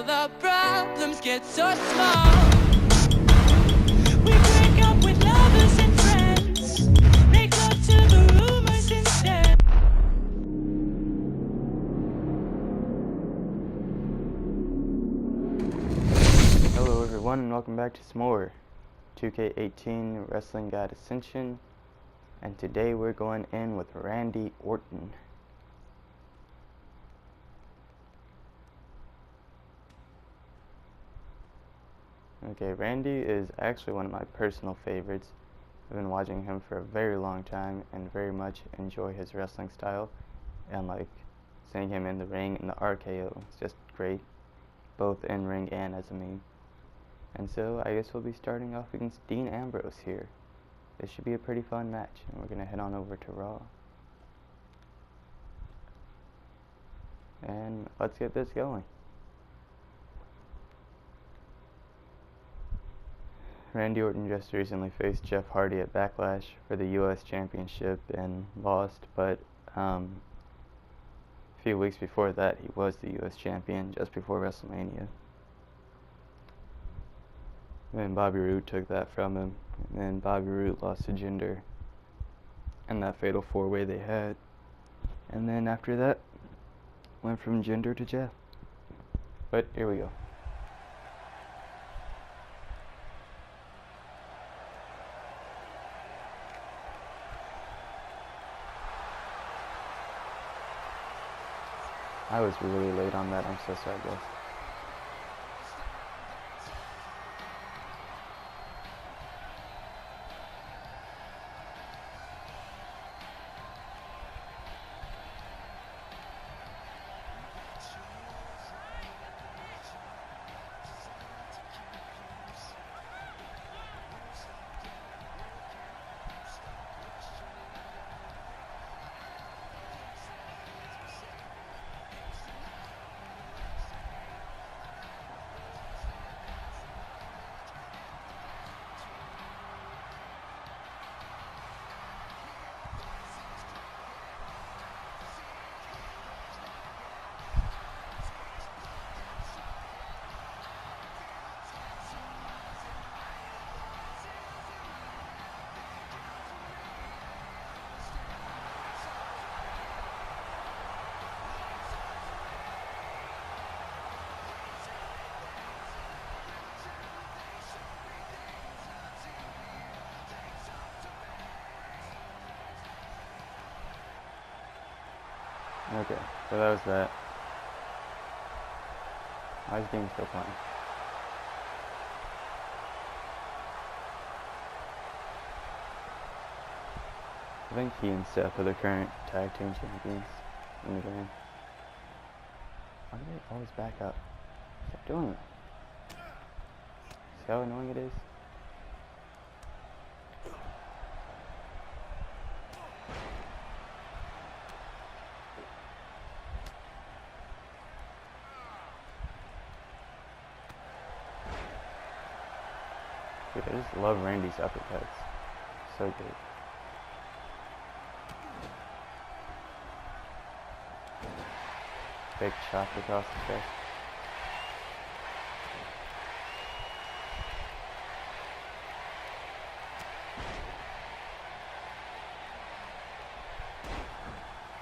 the problems get so small. We break up with lovers and friends, make love to the rumors instead. Hello everyone and welcome back to some more 2K18 Wrestling God Ascension, and today we're going in with Randy Orton. Okay, Randy is actually one of my personal favorites. I've been watching him for a very long time and very much enjoy his wrestling style, and like seeing him in the ring and the RKO. It's just great, both in ring and as a meme. And so I guess we'll be starting off against Dean Ambrose here. This should be a pretty fun match, and we're gonna head on over to Raw. And let's get this going. Randy Orton just recently faced Jeff Hardy at Backlash for the US Championship and lost, but a few weeks before that he was the US Champion just before WrestleMania. Then Bobby Roode took that from him, and then Bobby Roode lost to Jinder in that fatal four-way they had. And then after that, went from Jinder to Jeff. But here we go. I was really late on that, I'm so sorry guys. Okay, so that was that. Why is the game still playing? I think he and Seth are the current tag team champions in the game. Why do they always back up? Stop doing that. See how annoying it is? Dude, I just love Randy's uppercuts. So good. Big chop across the chest.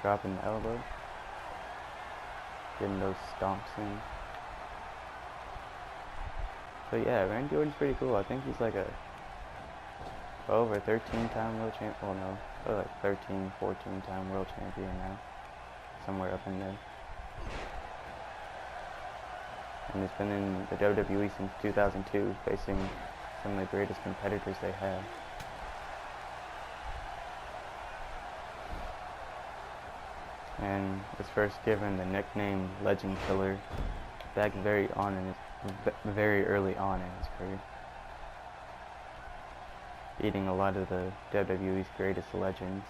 Dropping the elbow. Getting those stomps in. So yeah, Randy Orton's pretty cool. I think he's like a 12 or 13-time world champion. Well, no, probably like 13, 14-time world champion now. Somewhere up in there. And he's been in the WWE since 2002, facing some of the greatest competitors they have. And was first given the nickname Legend Killer back very early on in his career, beating a lot of the WWE's greatest legends.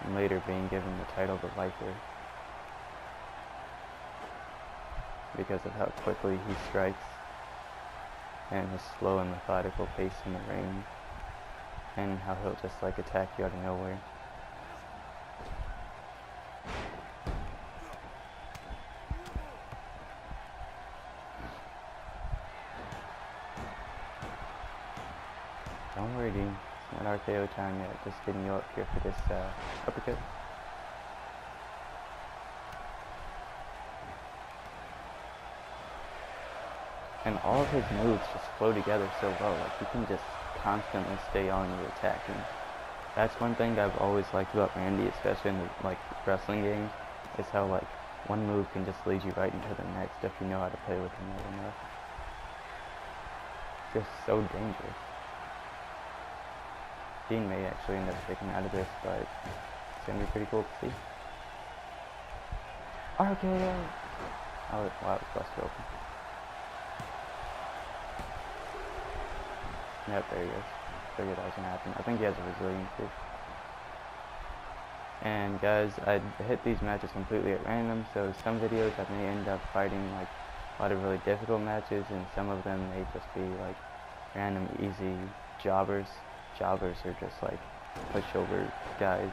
And later being given the title The Viper because of how quickly he strikes and his slow and methodical pace in the ring, and how he'll just like attack you out of nowhere. Don't worry, Dean. It's not RKO time yet. Just getting you up here for this uppercut. And all of his moves just flow together so well. Like, he can just constantly stay on you attacking. That's one thing I've always liked about Randy, especially in the, like, wrestling games, is how, like, one move can just lead you right into the next if you know how to play with him well enough. It's just so dangerous. Dean may actually end up taking out of this, but it's gonna be pretty cool to see. RKO! Oh, wow, it's busted open. Yep, there he goes. Figured that was gonna happen. I think he has a resiliency. And guys, I hit these matches completely at random, so some videos I may end up fighting like a lot of really difficult matches, and some of them may just be like random easy jobbers. Jobbers are just like pushover guys.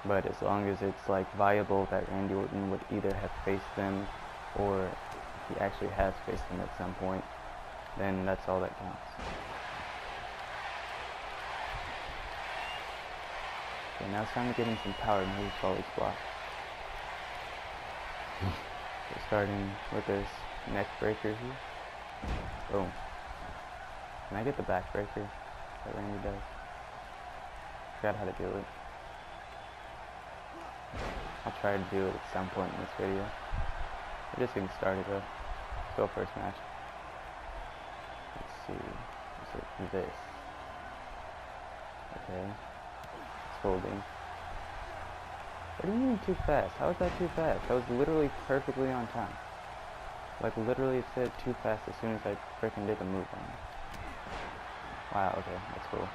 But as long as it's like viable that Randy Orton would either have faced them or he actually has faced them at some point, then that's all that counts. Okay, now it's time to get in some power moves while he's blocked. So starting with this neck breaker here. Boom. Can I get the back breaker that Randy does? Forgot how to do it. I'll try to do it at some point in this video. We're just getting started though. Let's go first match. Let's see. Is it this? Okay. It's holding. What do you mean too fast? How is that too fast? That was literally perfectly on time. Like literally it said too fast as soon as I freaking did the move on it. Wow, okay, that's cool.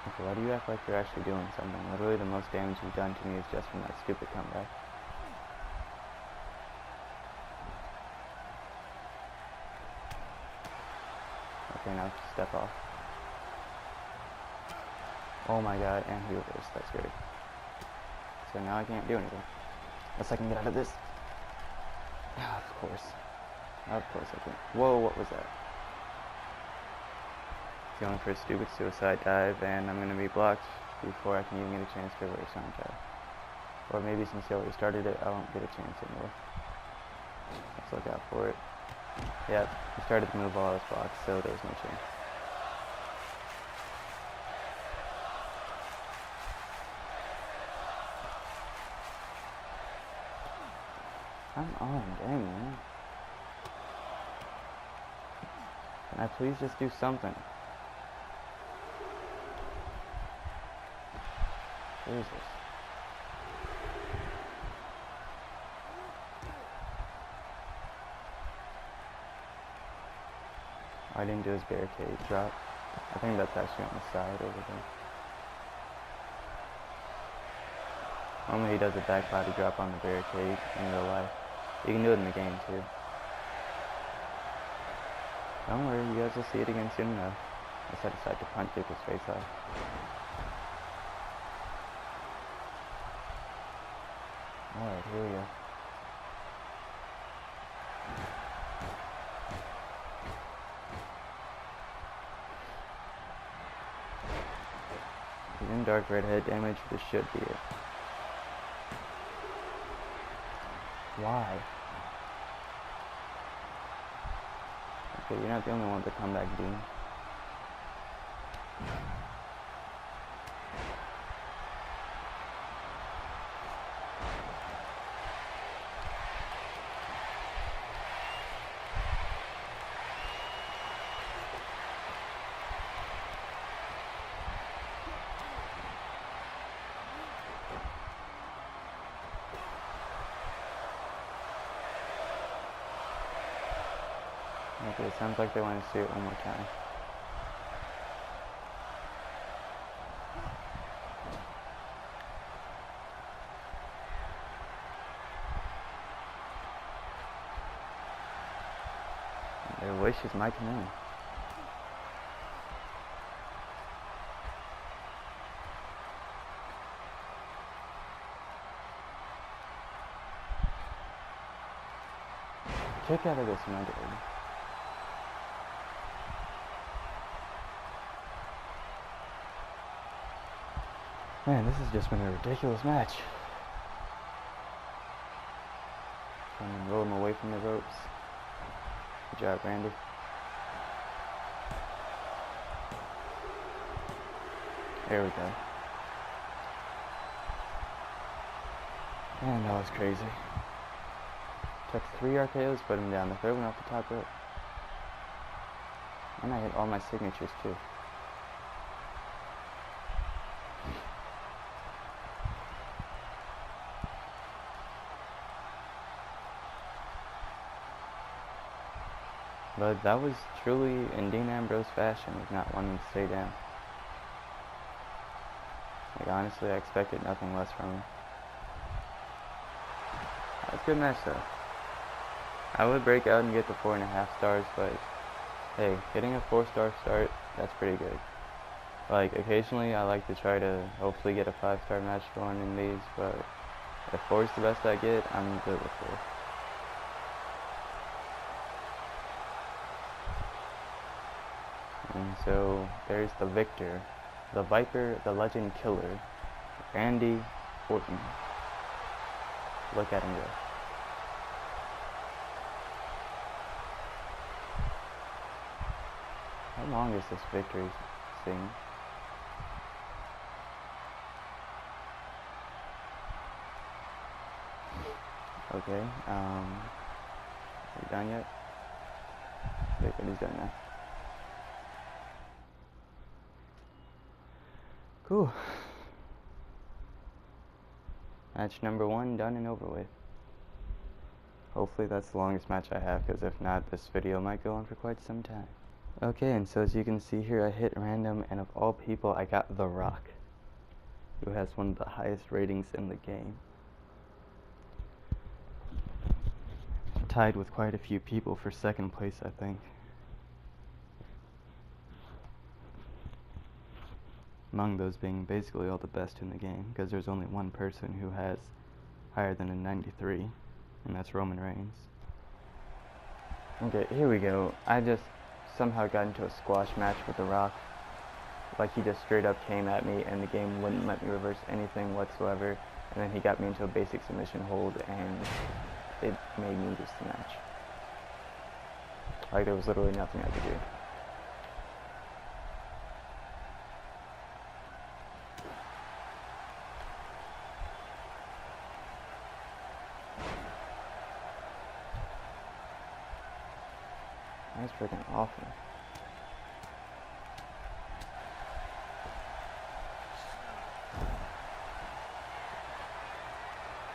Okay, why do you act like you're actually doing something? Literally the most damage you've done to me is just from that stupid comeback. Okay, now step off. Oh my god, and he reversed, that's great. So now I can't do anything. Unless I can get out of this. Of course. Of course I can. Whoa, what was that? Going for a stupid suicide dive, and I'm going to be blocked before I can even get a chance to reverse on dive. Or maybe since he already started it, I won't get a chance anymore. Let's look out for it. Yep, he started the move while I was blocked, so there's no chance. Come on, dang man. Can I please just do something? Jesus. I didn't do his barricade drop. I think that's actually on the side over there. Normally he does a back body drop on the barricade in real life. You can do it in the game too. Don't worry, you guys will see it again soon enough. I just decided to punch kick his face off. Alright, here we go. He's in dark red head damage, this should be it. Why? Okay, you're not the only one with the comeback, Dean. Okay, it sounds like they want to see it one more time. Their wishes might come in. Kick out of this monkey. Man, this has just been a ridiculous match. Trying to roll him away from the ropes. Good job, Randy. There we go. Man, that was crazy. Took 3 RKOs, put him down. The third one off the top rope. And I hit all my signatures too. But that was truly in Dean Ambrose fashion of not wanting to stay down. Like, honestly, I expected nothing less from him. That was a good match though. I would break out and get the 4.5 stars, but hey, getting a 4-star start, that's pretty good. Like, occasionally I like to try to hopefully get a 5-star match going in these, but if 4 is the best I get, I'm good with 4. And so there's the victor, the Viper, the Legend Killer, Randy Orton. Look at him go. How long is this victory scene? Okay, are you done yet? Okay, good, he's done now. Cool. Match number 1 done and over with. Hopefully that's the longest match I have, because if not, this video might go on for quite some time. Okay, and so as you can see here, I hit random, and of all people, I got The Rock, who has one of the highest ratings in the game. Tied with quite a few people for 2nd place, I think. Among those being basically all the best in the game, because there's only one person who has higher than a 93, and that's Roman Reigns. Okay, here we go. I just somehow got into a squash match with The Rock. Like, he just straight up came at me, and the game wouldn't let me reverse anything whatsoever, and then he got me into a basic submission hold, and it made me lose the match. Like, there was literally nothing I could do. That's freaking awful.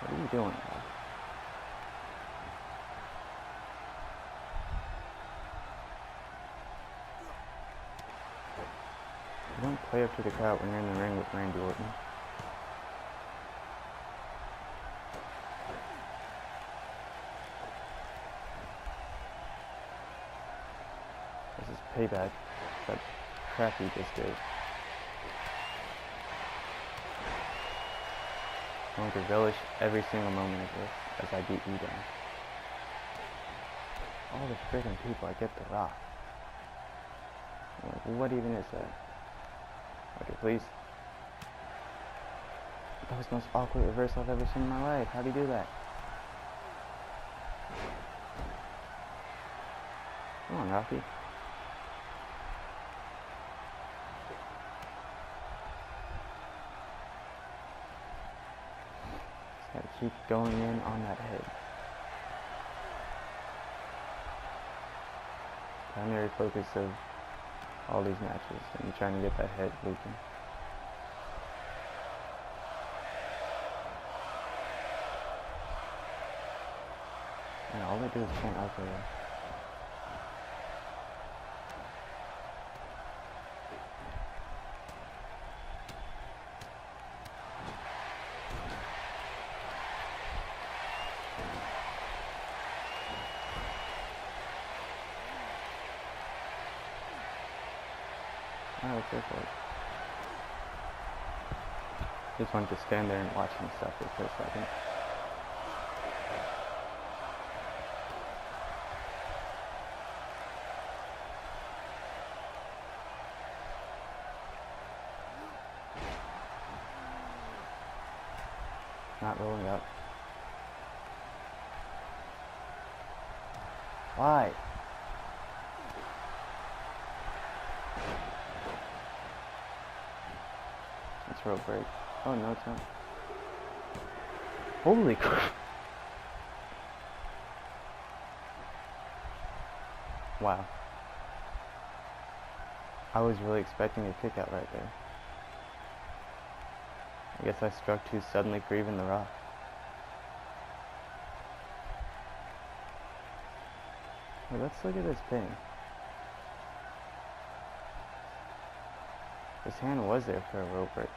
What are you doing, bro? You don't play up to the crowd when you're in the ring with Randy Orton. This is payback. That crap you just did. I'm going to relish every single moment of this as I beat you down. All the freaking people, I get The Rock. Like, what even is that? Okay, please. That was the most awkward reversal I've ever seen in my life. How'd he do that? Come on, Rocky. Just gotta keep going in on that head. Primary focus of all these matches, and you're trying to get that head leaking. And all they do is chant RKO. Oh, let's go for it. Just wanted to stand there and watch him suffer for a second. not rolling up. Why? It's rope break. Oh no, it's not. Holy crap. Wow. I was really expecting a kick out right there. I guess I struck too suddenly for even The Rock. Well, let's look at this pin. His hand was there for a rope break.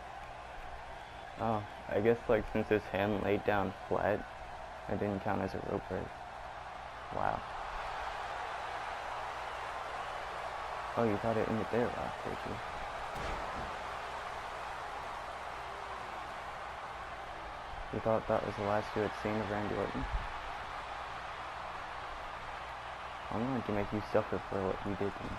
Oh, I guess like since his hand laid down flat, it didn't count as a rope break. Wow. Oh, you thought it ended there, Rock, did you? You thought that was the last you had seen of Randy Orton? I'm going to make you suffer for what you did to me.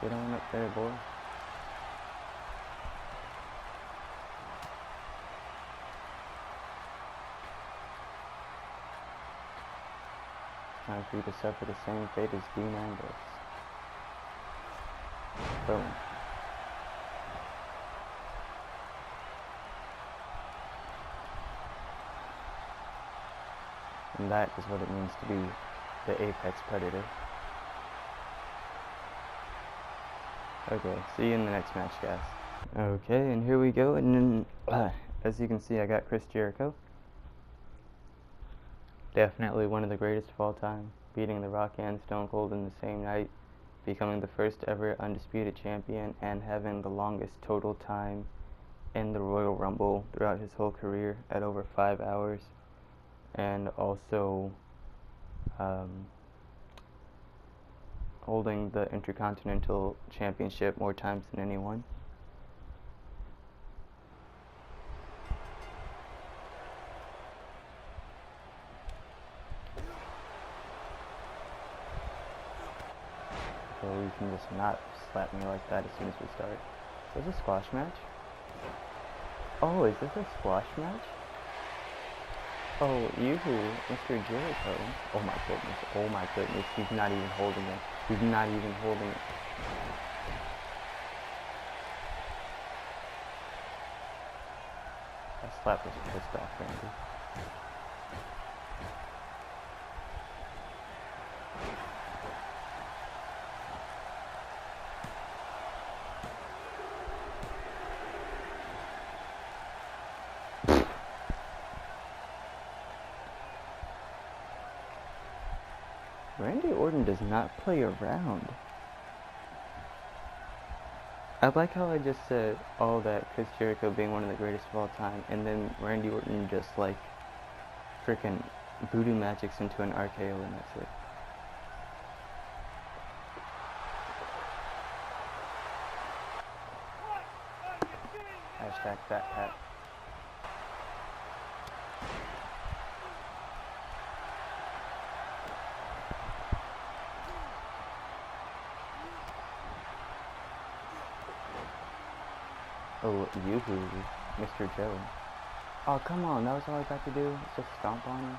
Get on up there, boy. Time for you to suffer the same fate as Dean Ambrose. Boom. And that is what it means to be the apex predator. Okay, see you in the next match, guys. Okay, and here we go, and then, as you can see, I got Chris Jericho. Definitely one of the greatest of all time, beating The Rock and Stone Cold in the same night, becoming the first ever undisputed champion, and having the longest total time in the Royal Rumble throughout his whole career at over 5 hours, and also holding the Intercontinental Championship more times than anyone. So you can just not slap me like that as soon as we start. Is this a squash match? Oh, is this a squash match? Oh, Mr. Jericho. Oh my goodness, oh my goodness, he's not even holding it. He's not even holding it. That slap was pissed off, Randy. Randy Orton does not play around. I like how I just said all that Chris Jericho being one of the greatest of all time, and then Randy Orton just like freaking voodoo magics into an RKO and that's it. Hashtag Fat Pat. Oh, yoo-hoo, Mr. Joe. Oh, come on, that was all I got to do? Just stomp on him?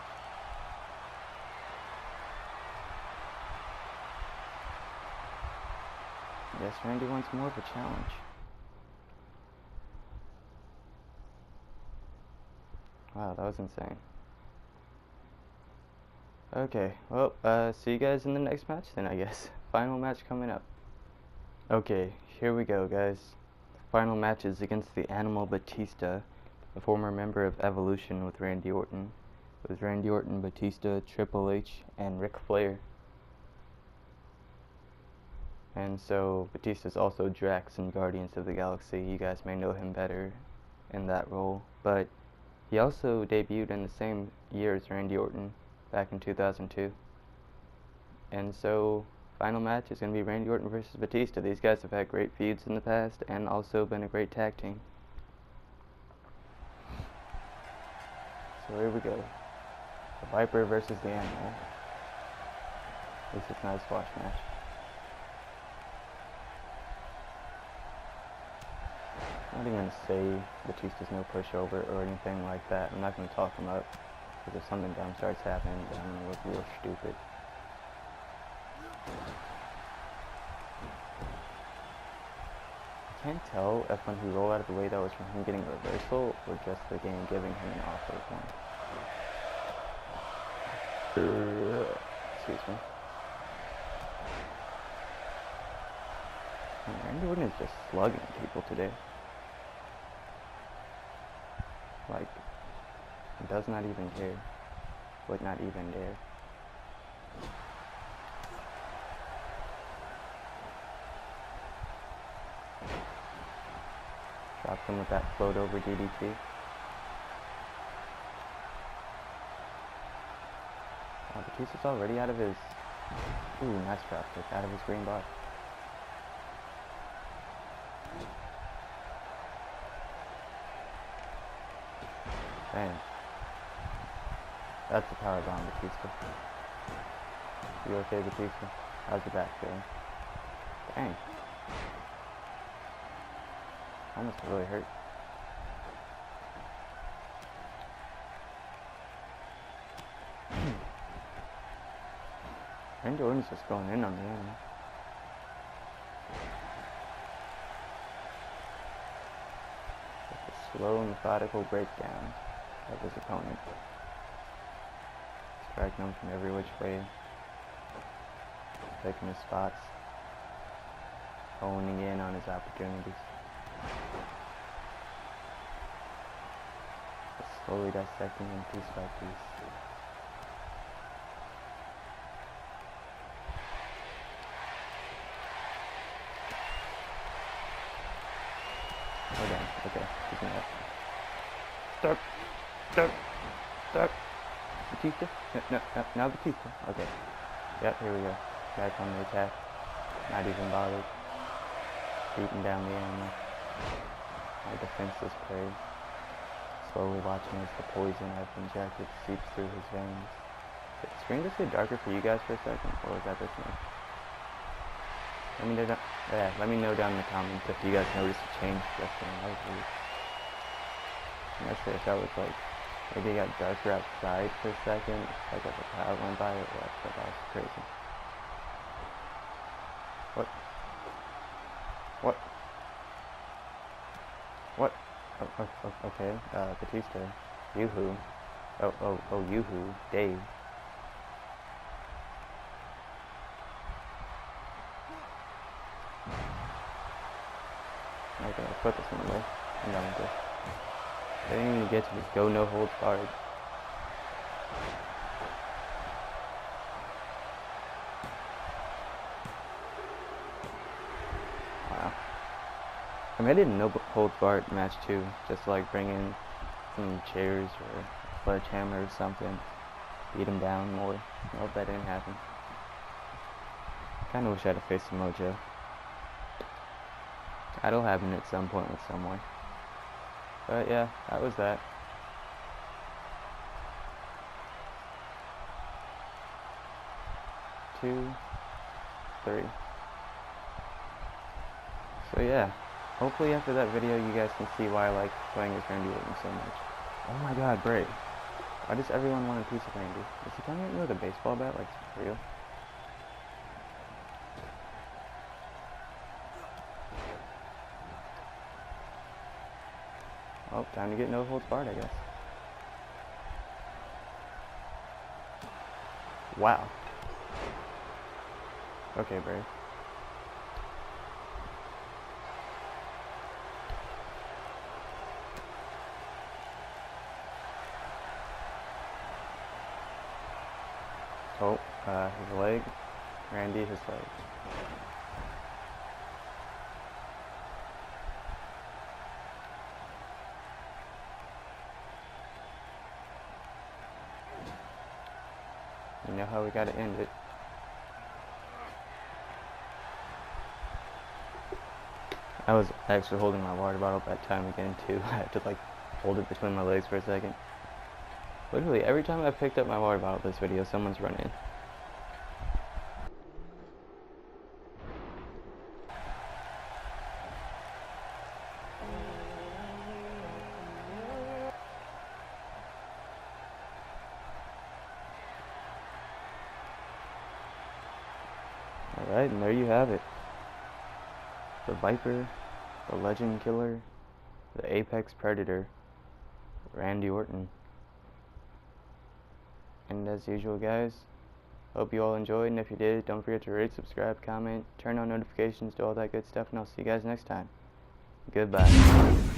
I guess Randy wants more of a challenge. Wow, that was insane. Okay, well, see you guys in the next match then, I guess. Final match coming up. Okay, here we go, guys. Final match is against the Animal Batista, a former member of Evolution with Randy Orton. It was Randy Orton, Batista, Triple H, and Ric Flair. And so Batista's also Drax in Guardians of the Galaxy. You guys may know him better in that role, but he also debuted in the same year as Randy Orton, back in 2002. And so final match is going to be Randy Orton versus Batista. These guys have had great feuds in the past and also been a great tag team. So here we go. The Viper versus the Animal. At least it's not a squash match. I'm not even going to say Batista's no pushover or anything like that. I'm not going to talk him up. Because if something dumb starts happening, then I'm going to look real stupid. I can't tell if when he rolled out of the way that was from him getting a reversal or just the game giving him an offer point. Excuse me. Randy Orton is just slugging people today. Like, does not even care. Would not even dare. Dropped him with that float over DDT. Batista's already out of his... Ooh, nice drop kick. Out of his green bar. Dang. That's the power bomb, Batista. You okay, Batista? How's your back feeling? Dang. Almost really hurt. Randy Orton's just going in on the Animal. Just a slow, methodical breakdown of his opponent. Striking him from every which way. Taking his spots. Honing in on his opportunities. Just slowly dissecting him piece by piece. Okay, he's not up. Stop! Batista? No, now Batista. Okay. Yep, here we go. Back on the attack. Not even bothered. Beating down the Animal. My defenseless prey. Slowly watching as the poison I've injected seeps through his veins. Did the screen just get darker for you guys for a second, or was that just me? Let me know down in the comments if you guys noticed a change just then. That was weird. I'm not sure if that was like, maybe it got darker outside for a second, like as a cloud went by or what, but that was crazy. What? Okay, Batista. Yoo-hoo. Yoo-hoo. Dave. Okay, let's put this one away. I'm done with this. They didn't even get to this go no holds barred. Wow. I made it a no holds barred match too, just to like bring in some chairs or a sledgehammer or something. Beat him down more. I hope that didn't happen. Kinda wish I had faced some Mojo. That'll happen at some point with someone. But yeah, that was that. Two, three. So yeah, hopefully after that video you guys can see why I like playing as Randy Orton so much. Oh my god, Bray. Why does everyone want a piece of Randy? Is he coming at me with a baseball bat like it's real? Oh, time to get no holds barred, I guess. Wow. Okay, Brave. Oh, his leg. Randy, his leg. You know how we gotta end it. I was actually holding my water bottle that time again too. I had to like hold it between my legs for a second. Literally, every time I picked up my water bottle this video, someone's running. Alright, and there you have it. The Viper, the Legend Killer, the Apex Predator, Randy Orton. And as usual, guys, hope you all enjoyed, and if you did, don't forget to rate, subscribe, comment, turn on notifications, do all that good stuff, and I'll see you guys next time. Goodbye.